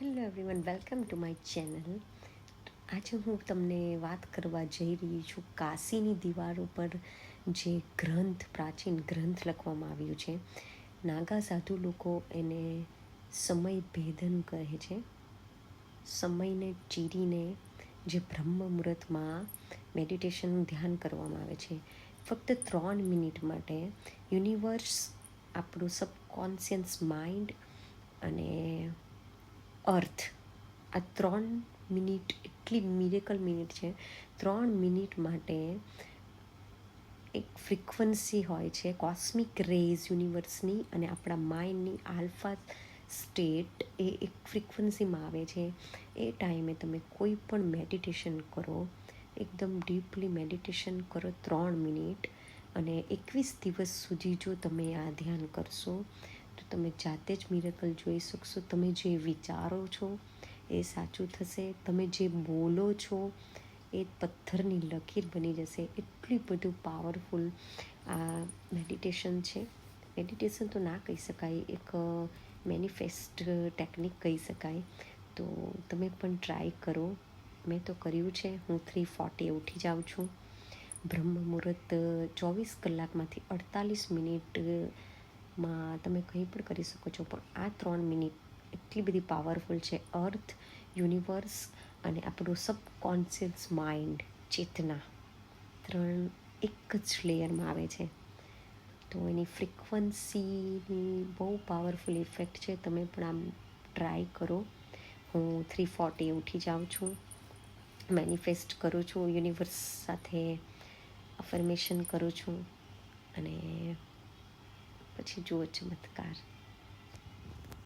Hello everyone, welcome to my channel. આજે હું તમને વાત કરવા જઈ રહી છું કાશીની દિવારો પર જે પ્રાચીન ગ્રંથ લખવામાં આવ્યું છે. નાગા સાધુ લોકો એને સમય ભેદન કહે છે. સમયને ચીરીને જે બ્રહ્મ મુહૂર્તમાં મેડિટેશનનું ધ્યાન કરવામાં આવે છે. ફક્ત 3 મિનિટ માટે યુનિવર્સ, આપણું સબકોન્શિયસ માઇન્ડ અને અર્થ, આ 3 મિનિટ એટલી મિરેકલ મિનિટ છે. 3 મિનિટ માટે એક ફ્રીક્વન્સી હોય છે, કોસ્મિક રેઝ યુનિવર્સની અને આપણા માઇન્ડની આલ્ફા સ્ટેટ એ એક ફ્રીક્વન્સીમાં આવે છે. એ ટાઈમે તમે કોઈ પણ મેડિટેશન કરો, એકદમ ડીપલી મેડિટેશન કરો 3 મિનિટ, અને 21 દિવસ સુધી જો તમે આ ધ્યાન કરશો તો તમે જાતે જ મિરેકલ જોઈ શકશો. તમે જે વિચારો છો એ સાચું થશે, તમે જે બોલો છો એ પથ્થરની લકીર બની જશે. એટલું બધું પાવરફુલ આ મેડિટેશન છે. મેડિટેશન તો ના કહી શકાય, એક મેનિફેસ્ટ ટેકનિક કહી શકાય. તો તમે પણ ટ્રાય કરો. મેં તો કર્યું છે. હું 3:40 ઉઠી જાઉં છું. બ્રહ્મ મુહૂર્ત 24 કલાકમાંથી 48 મિનિટમાં તમે કંઈ પણ કરી શકો છો, પણ આ 3 મિનિટ એટલી બધી પાવરફુલ છે. અર્થ, યુનિવર્સ અને આપણું સબકોન્શિયસ માઇન્ડ, ચેતના, 3 એક જ લેયરમાં આવે છે. તો એની ફ્રીક્વન્સીની બહુ પાવરફુલ ઇફેક્ટ છે. તમે પણ આમ ટ્રાય કરો. હું 3:40 ઉઠી જાઉં છું, મેનિફેસ્ટ કરું છું, યુનિવર્સ સાથે અફર્મેશન કરું છું, અને પછી જુઓ ચમત્કાર.